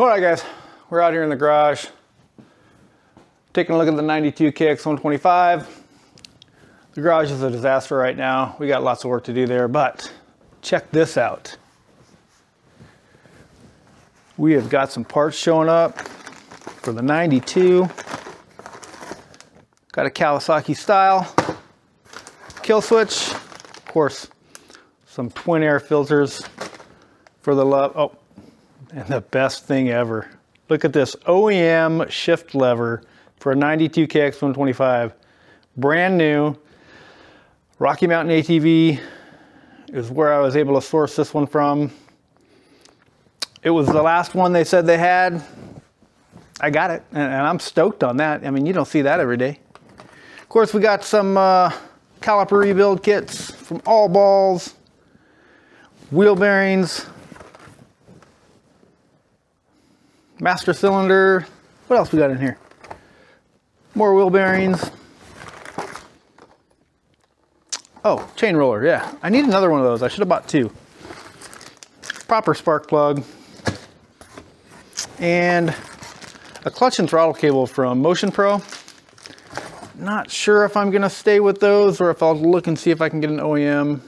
Alright guys, we're out here in the garage taking a look at the 92 KX125. The garage is a disaster right now. We got lots of work to do there, but check this out. We have got some parts showing up for the 92. Got a Kawasaki style kill switch. Of course, some twin air filters for the love. Oh, and the best thing ever. Look at this OEM shift lever for a 92 KX125. Brand new. Rocky Mountain ATV is where I was able to source this one from. It was the last one they said they had. I got it, and I'm stoked on that. I mean, you don't see that every day. Of course, we got some caliper rebuild kits from All Balls, wheel bearings, master cylinder. What else we got in here? More wheel bearings. Oh, chain roller, yeah. I need another one of those. I should have bought two. Proper spark plug. And a clutch and throttle cable from Motion Pro. Not sure if I'm gonna stay with those or if I'll look and see if I can get an OEM.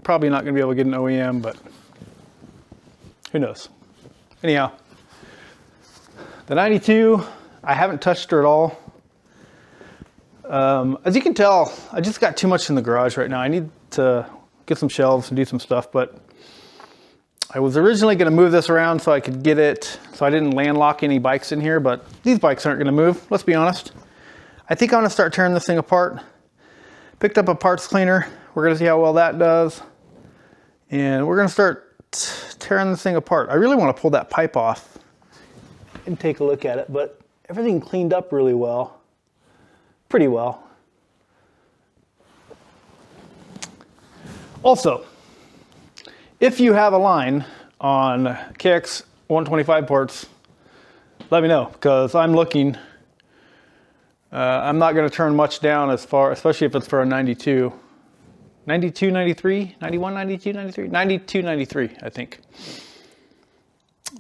Probably not gonna be able to get an OEM, but who knows. Anyhow, the 92, I haven't touched her at all. As you can tell, I just got too much in the garage right now. I need to get some shelves and do some stuff, but I was originally going to move this around so I could get it, so I didn't landlock any bikes in here, but these bikes aren't going to move, let's be honest. I think I'm going to start tearing this thing apart. Picked up a parts cleaner. We're going to see how well that does. And we're going to start tearing this thing apart. I really want to pull that pipe off and take a look at it, but everything cleaned up really well. Pretty well. Also, if you have a line on KX125 parts, let me know, because I'm looking. I'm not going to turn much down as far, especially if it's for a 92. 92, 93, 91, 92, 93, 92, 93, I think.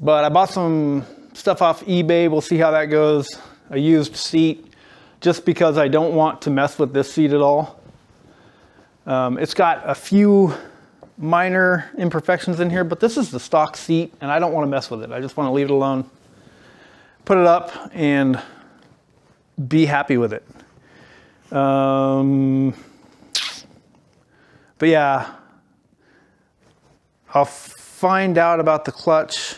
But I bought some stuff off eBay. We'll see how that goes. A used seat, just because I don't want to mess with this seat at all. It's got a few minor imperfections in here, but this is the stock seat and I don't want to mess with it. I just want to leave it alone, put it up and be happy with it. But yeah, I'll find out about the clutch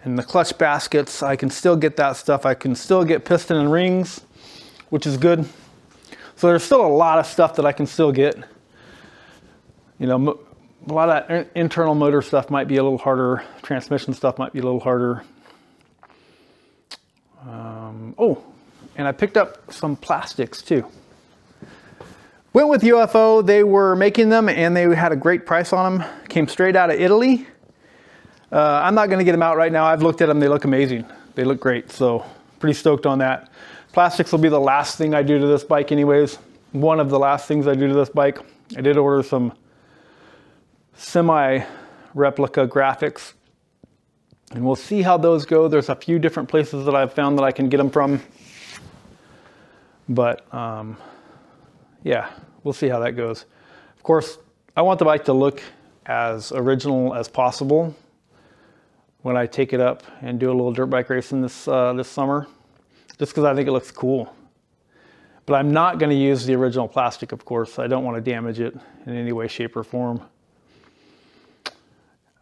and the clutch baskets. I can still get that stuff. I can still get piston and rings, which is good. So there's still a lot of stuff that I can still get. You know, a lot of that internal motor stuff might be a little harder. Transmission stuff might be a little harder. Oh, and I picked up some plastics too. Went with UFO. They were making them and they had a great price on them. Came straight out of Italy. I'm not going to get them out right now. I've looked at them. They look amazing. They look great. So pretty stoked on that. Plastics will be the last thing I do to this bike anyways. One of the last things I do to this bike. I did order some semi-replica graphics. And we'll see how those go. There's a few different places that I've found that I can get them from. But yeah, we'll see how that goes. Of course, I want the bike to look as original as possible when I take it up and do a little dirt bike racing this summer, just because I think it looks cool. But I'm not going to use the original plastic, of course. I don't want to damage it in any way, shape, or form.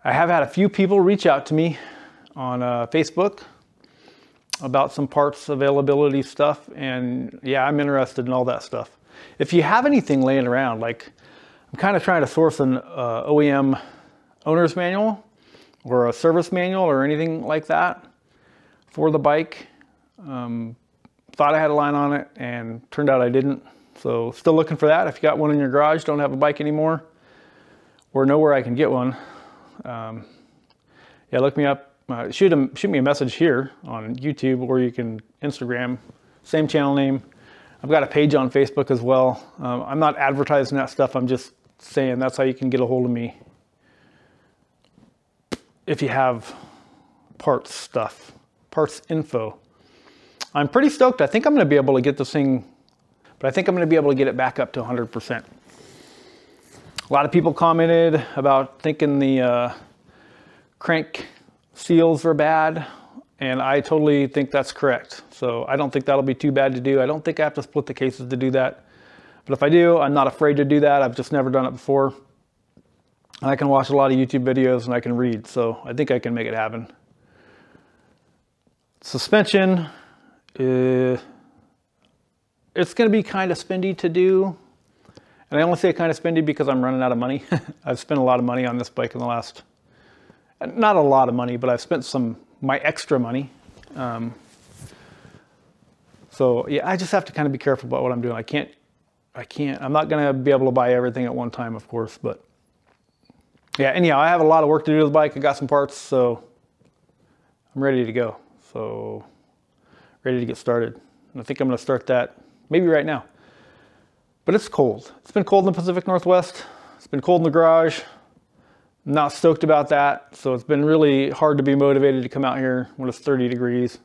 I have had a few people reach out to me on Facebook about some parts availability stuff, and yeah, I'm interested in all that stuff. If you have anything laying around, like I'm kind of trying to source an OEM owner's manual or a service manual or anything like that for the bike. Thought I had a line on it and turned out I didn't. So still looking for that. If you got one in your garage, don't have a bike anymore, or know where I can get one, yeah, look me up. Shoot me a message here on YouTube, or you can Instagram, same channel name. I've got a page on Facebook as well. I'm not advertising that stuff. I'm just saying that's how you can get a hold of me if you have parts stuff, parts info. I'm pretty stoked. I think I'm going to be able to get this thing, but I think I'm going to be able to get it back up to 100%. A lot of people commented about thinking the crank seals are bad, and I totally think that's correct. So I don't think that'll be too bad to do. I don't think I have to split the cases to do that. But if I do, I'm not afraid to do that. I've just never done it before. And I can watch a lot of YouTube videos and I can read, so I think I can make it happen. Suspension, it's going to be kind of spendy to do. And I only say kind of spendy because I'm running out of money. I've spent a lot of money on this bike in the last, not a lot of money, but I've spent my extra money. So yeah, I just have to kind of be careful about what I'm doing. I'm not going to be able to buy everything at one time, of course, but yeah, anyhow, I have a lot of work to do with the bike. I got some parts, so I'm ready to go. So ready to get started. And I think I'm going to start that maybe right now. But it's cold. It's been cold in the Pacific Northwest. It's been cold in the garage. I'm not stoked about that. So it's been really hard to be motivated to come out here when it's 30 degrees.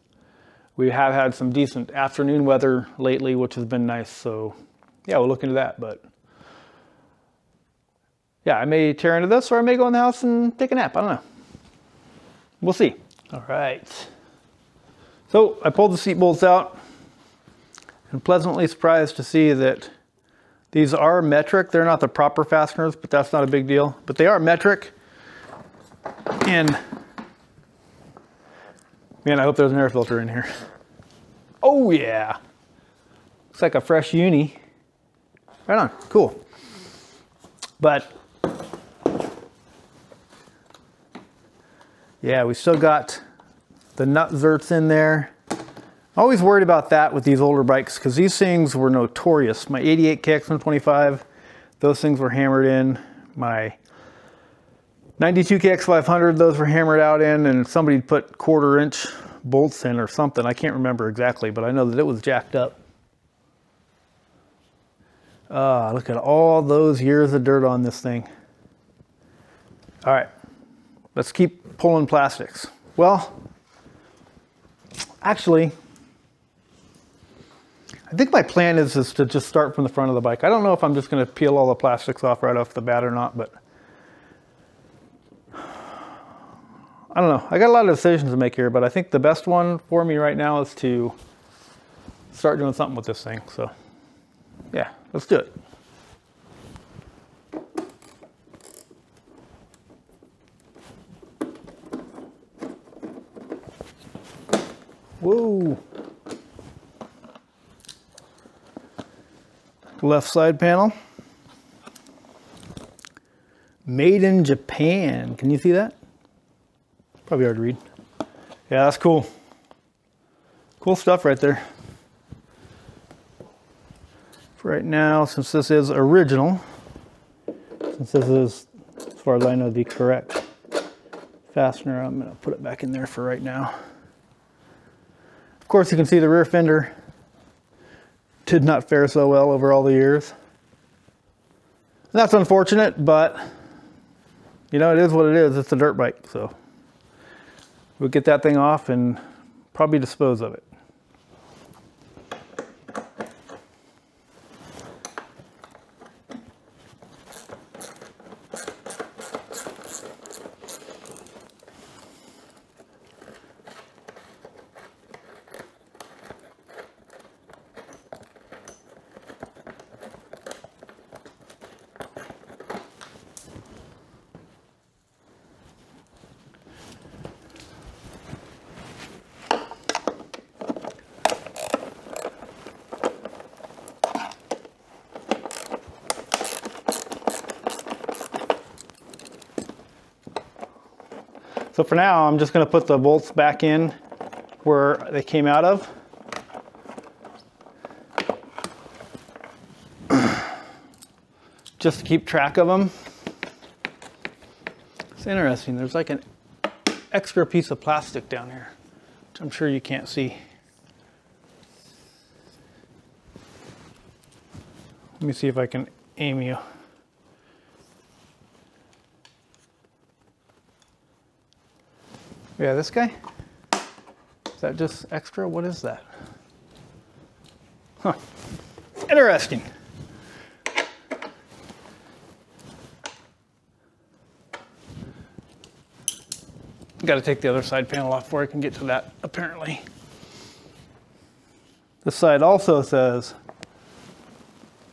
We have had some decent afternoon weather lately, which has been nice. So yeah, we'll look into that. But yeah, I may tear into this or I may go in the house and take a nap. I don't know. We'll see. All right. So I pulled the seat bolts out and pleasantly surprised to see that these are metric. They're not the proper fasteners, but that's not a big deal. But they are metric. And man, I hope there's an air filter in here. Oh yeah. Looks like a fresh uni. Right on, cool. But yeah, we still got the nut zerts in there. Always worried about that with these older bikes because these things were notorious. My 88 KX125, those things were hammered in. My 92 KX500, those were hammered out in, and somebody put 1/4 inch bolts in or something. I can't remember exactly, but I know that it was jacked up. Look at all those years of dirt on this thing. All right, let's keep pulling plastics. Well, actually, I think my plan is to just start from the front of the bike. I don't know if I'm just going to peel all the plastics off right off the bat or not, but I don't know. I got a lot of decisions to make here, but I think the best one for me right now is to start doing something with this thing. So yeah, let's do it. Whoa. Left side panel. Made in Japan. Can you see that? Probably hard to read. Yeah, that's cool. Cool stuff right there. For right now, since this is original, since this is, as far as I know, the correct fastener, I'm going to put it back in there for right now. Of course, you can see the rear fender did not fare so well over all the years. That's unfortunate, but you know, it is what it is. It's a dirt bike, so we'll get that thing off and probably dispose of it. So for now, I'm just going to put the bolts back in where they came out of. Just to keep track of them. It's interesting. There's like an extra piece of plastic down here, which I'm sure you can't see. Let me see if I can aim you. Yeah, this guy. Is that just extra? What is that? Huh. Interesting. Got to take the other side panel off before I can get to that, apparently. This side also says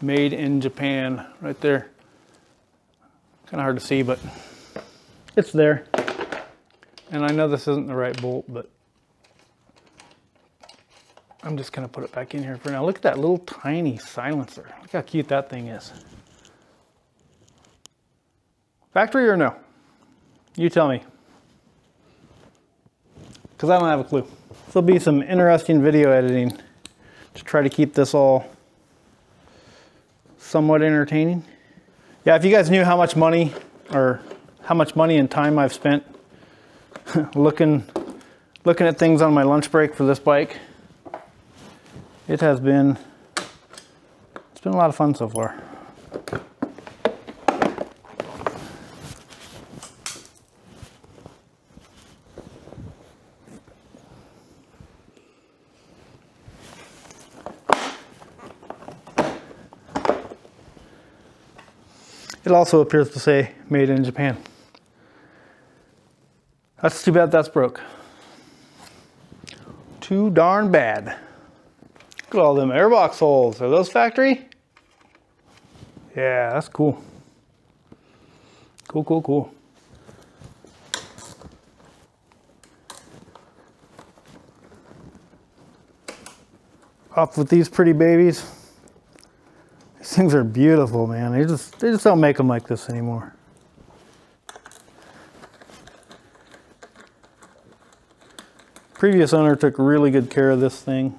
made in Japan right there. Kind of hard to see, but it's there. And I know this isn't the right bolt, but I'm just gonna put it back in here for now. Look at that little tiny silencer. Look how cute that thing is. Factory or no? You tell me. Because I don't have a clue. This will be some interesting video editing to try to keep this all somewhat entertaining. Yeah, if you guys knew how much money and time I've spent looking at things on my lunch break for this bike, it's been a lot of fun so far. It also appears to say made in Japan. That's too bad that's broke. Too darn bad. Look at all them airbox holes. Are those factory? Yeah, that's cool. Cool, cool, cool. Off with these pretty babies. These things are beautiful, man. They just don't make them like this anymore. Previous owner took really good care of this thing,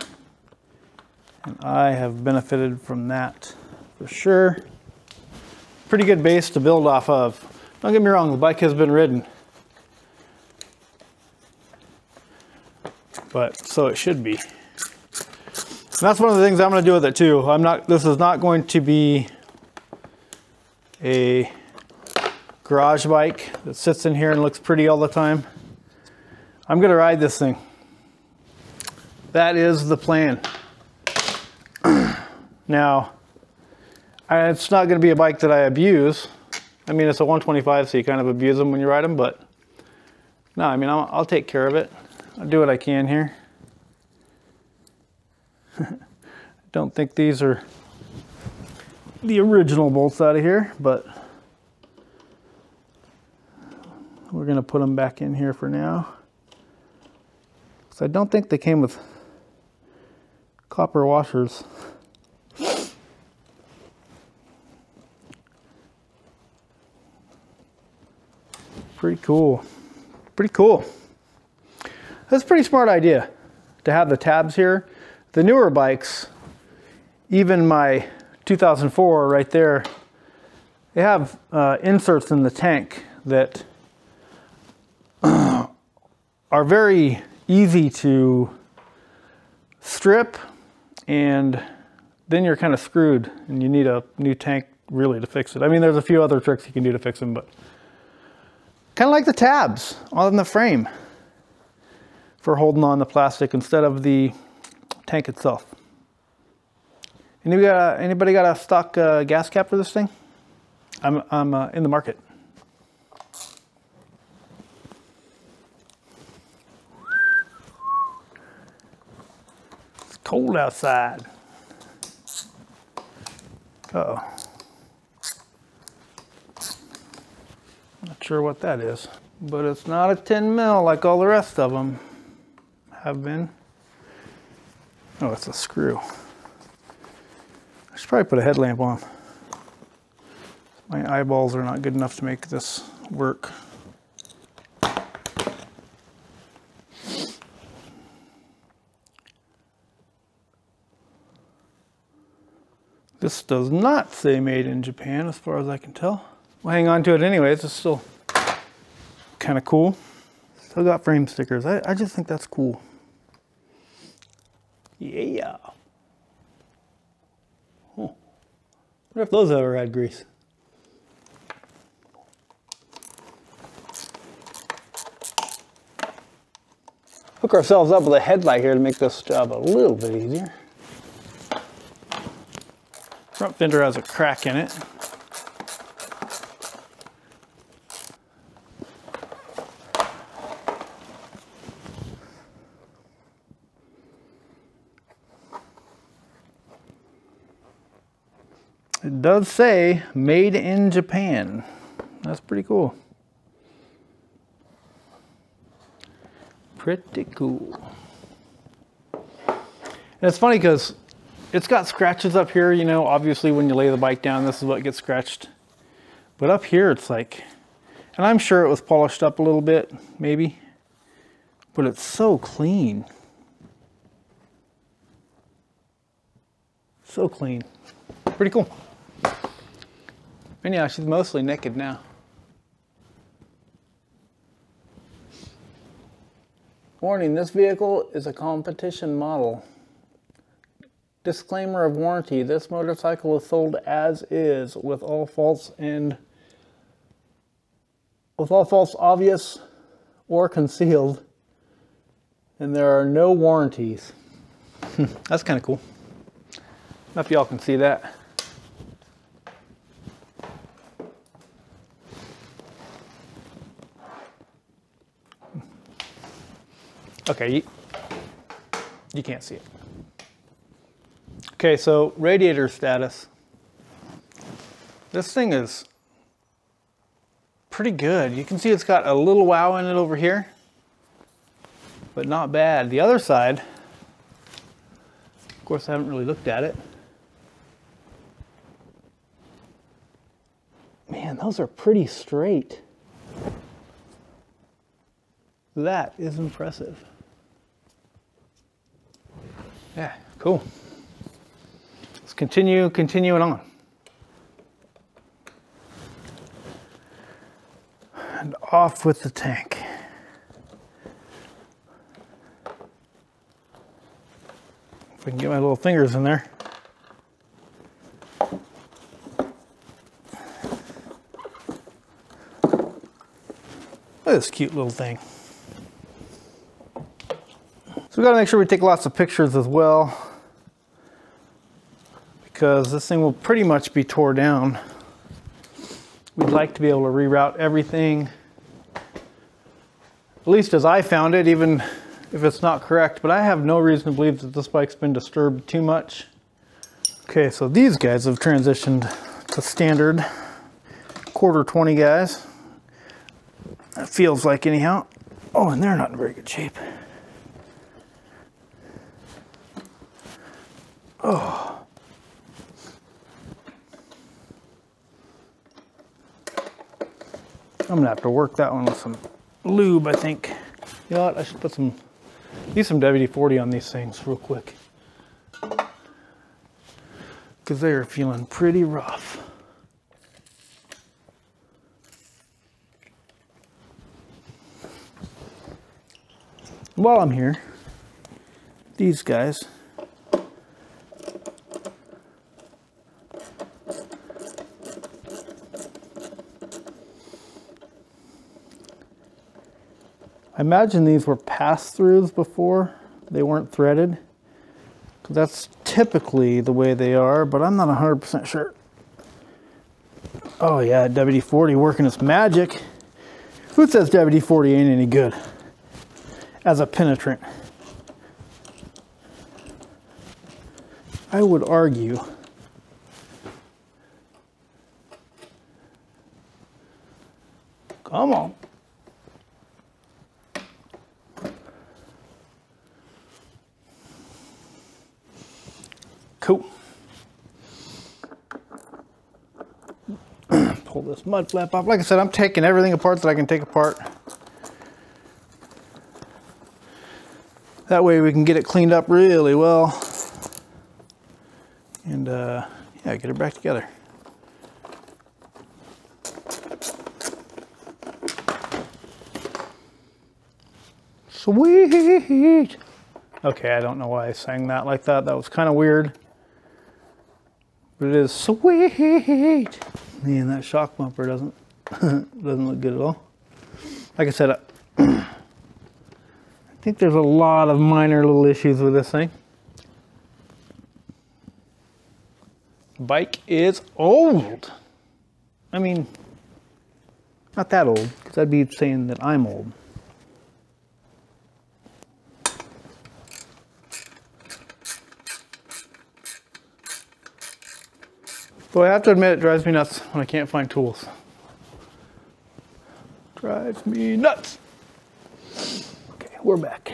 and I have benefited from that for sure. Pretty good base to build off of. Don't get me wrong, the bike has been ridden, but so it should be. And that's one of the things I'm going to do with it too. This is not going to be a garage bike that sits in here and looks pretty all the time. I'm going to ride this thing. That is the plan. Now, it's not going to be a bike that I abuse. I mean, it's a 125, so you kind of abuse them when you ride them, but no, I mean, I'll take care of it. I'll do what I can here. Don't think these are the original bolts out of here, but we're going to put them back in here for now. So I don't think they came with copper washers. Pretty cool. Pretty cool. That's a pretty smart idea to have the tabs here. The newer bikes, even my 2004 right there, they have inserts in the tank that are very easy to strip, and then you're kind of screwed and you need a new tank really to fix it. I mean, there's a few other tricks you can do to fix them, but kind of like the tabs on the frame for holding on the plastic instead of the tank itself. Anybody got a stock gas cap for this thing? I'm in the market. It's cold outside. Uh-oh. Not sure what that is, but it's not a 10 mil like all the rest of them have been. Oh, it's a screw. I should probably put a headlamp on. My eyeballs are not good enough to make this work. This does not say made in Japan as far as I can tell. We'll hang on to it anyways. It's still kind of cool. Still got frame stickers. I just think that's cool. Yeah. Oh. Wonder if those ever had grease. Hook ourselves up with a headlight here to make this job a little bit easier. Front fender has a crack in it. It does say made in Japan. That's pretty cool. Pretty cool. And it's funny because it's got scratches up here, you know, obviously when you lay the bike down, this is what gets scratched. But up here it's like, and I'm sure it was polished up a little bit, maybe, but it's so clean. So clean. Pretty cool. And yeah, she's mostly naked now. Warning, this vehicle is a competition model. Disclaimer of warranty, this motorcycle is sold as is with all faults obvious or concealed, and there are no warranties. That's kind of cool. I don't know if y'all can see that. Okay, you can't see it. Okay, so radiator status. This thing is pretty good. You can see it's got a little wow in it over here, but not bad. The other side, of course I haven't really looked at it. Man, those are pretty straight. That is impressive. Yeah, cool. Let's continuing on. And off with the tank. If I can get my little fingers in there. Look at this cute little thing. So we got to make sure we take lots of pictures as well, because this thing will pretty much be tore down. We'd like to be able to reroute everything, at least as I found it, even if it's not correct, but I have no reason to believe that this bike's been disturbed too much. Okay, so these guys have transitioned to standard quarter 20 guys. That feels like anyhow. Oh, and they're not in very good shape. Oh. I'm gonna have to work that one with some lube, I think. You know what, I should put use some WD-40 on these things real quick, because they are feeling pretty rough. While I'm here, these guys, I imagine these were pass-throughs before. They weren't threaded. That's typically the way they are, but I'm not 100% sure. Oh yeah, WD-40 working its magic. Who says WD-40 ain't any good as a penetrant? I would argue come on. Cool. Pull this mud flap off. Like I said, I'm taking everything apart that I can take apart. That way we can get it cleaned up really well. And yeah, get it back together. Sweet. Okay, I don't know why I sang that like that. That was kind of weird. But it is sweet. Man, that shock bumper doesn't look good at all. Like I said, I think there's a lot of minor little issues with this thing. Bike is old. I mean, not that old, because that'd be saying that I'm old. So I have to admit, it drives me nuts when I can't find tools. Drives me nuts. Okay, we're back.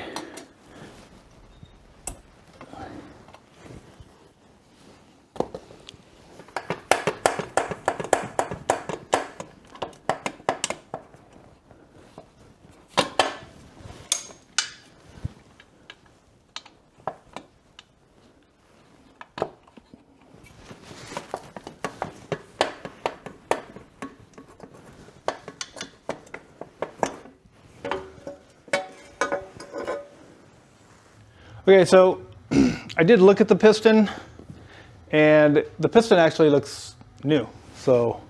Okay, so I did look at the piston, and the piston actually looks new. So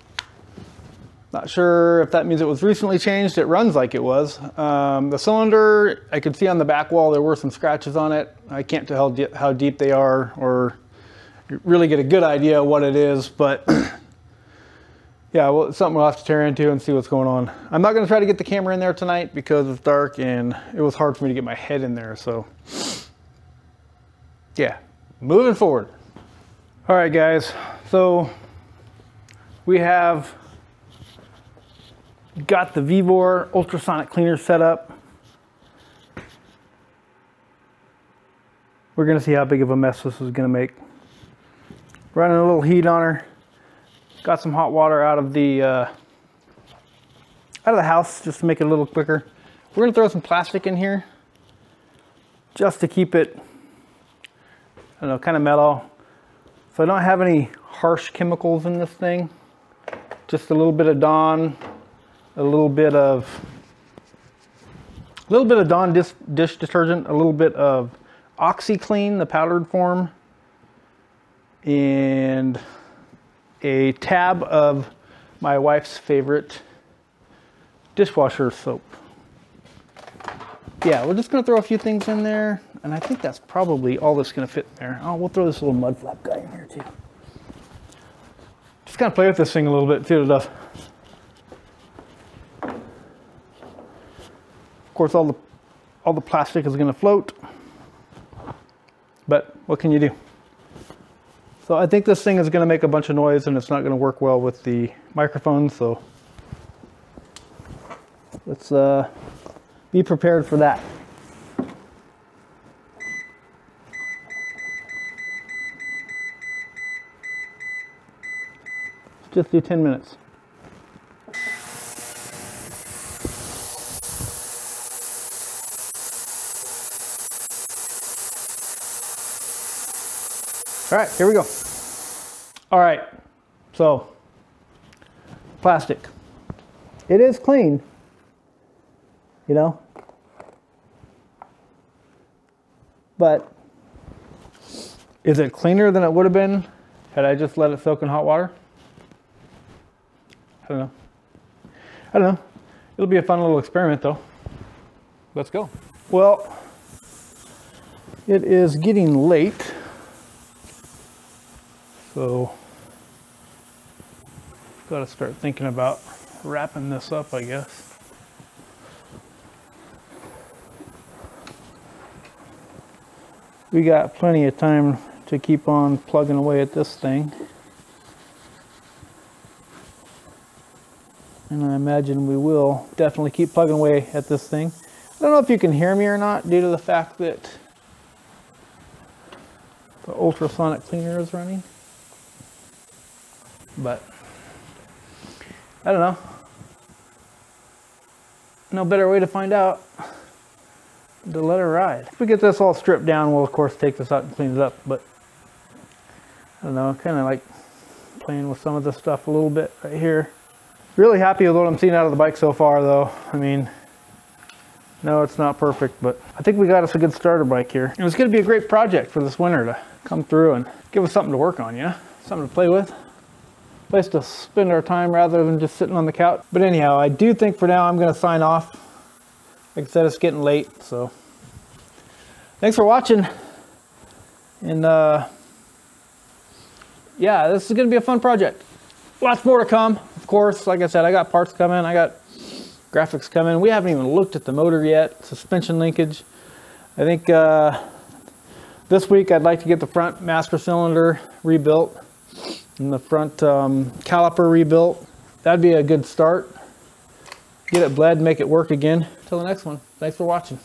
not sure if that means it was recently changed. It runs like it was. The cylinder, I could see on the back wall there were some scratches on it. I can't tell how deep they are or really get a good idea of what it is, but yeah, well, it's something we'll have to tear into and see what's going on. I'm not going to try to get the camera in there tonight because it's dark and it was hard for me to get my head in there. So yeah, moving forward. All right, guys, so we have got the Vevor ultrasonic cleaner set up. We're gonna see how big of a mess this is gonna make. Running a little heat on her. Got some hot water out of the house just to make it a little quicker. We're gonna throw some plastic in here just to keep it, I don't know, kind of mellow. So I don't have any harsh chemicals in this thing. Just a little bit of Dawn, a little bit of Dawn dish detergent, a little bit of OxyClean, the powdered form, and a tab of my wife's favorite dishwasher soap. Yeah, we're just gonna throw a few things in there, and I think that's probably all that's gonna fit in there. Oh, we'll throw this little mud flap guy in here too. Just kind of play with this thing a little bit, see what it does. Of course, all the plastic is gonna float, but what can you do? So I think this thing is gonna make a bunch of noise and it's not gonna work well with the microphone, so let's be prepared for that. Just do 10 minutes. All right, here we go. All right, so plastic. It is clean, you know, but is it cleaner than it would have been had I just let it soak in hot water? I don't know. It'll be a fun little experiment though. Let's go. Well, it is getting late. So, got to start thinking about wrapping this up, I guess. We got plenty of time to keep on plugging away at this thing. And I imagine we will definitely keep plugging away at this thing. I don't know if you can hear me or not due to the fact that the ultrasonic cleaner is running. But I don't know. No better way to find out than to let her ride. If we get this all stripped down, we'll of course take this out and clean it up. But I don't know, kind of like playing with some of this stuff a little bit right here. Really happy with what I'm seeing out of the bike so far though. I mean, no, it's not perfect, but I think we got us a good starter bike here. It was going to be a great project for this winter to come through and give us something to work on, you know? Something to play with. Place to spend our time rather than just sitting on the couch. But anyhow, I do think for now I'm going to sign off. Like I said, it's getting late, so Thanks for watching. And yeah, this is gonna be a fun project. Lots more to come, of course. Like I said, I got parts coming, I got graphics coming. We haven't even looked at the motor yet, suspension linkage. I think this week I'd like to get the front master cylinder rebuilt and the front caliper rebuilt. That'd be a good start. Get it bled and make it work again. Till the next one, thanks for watching.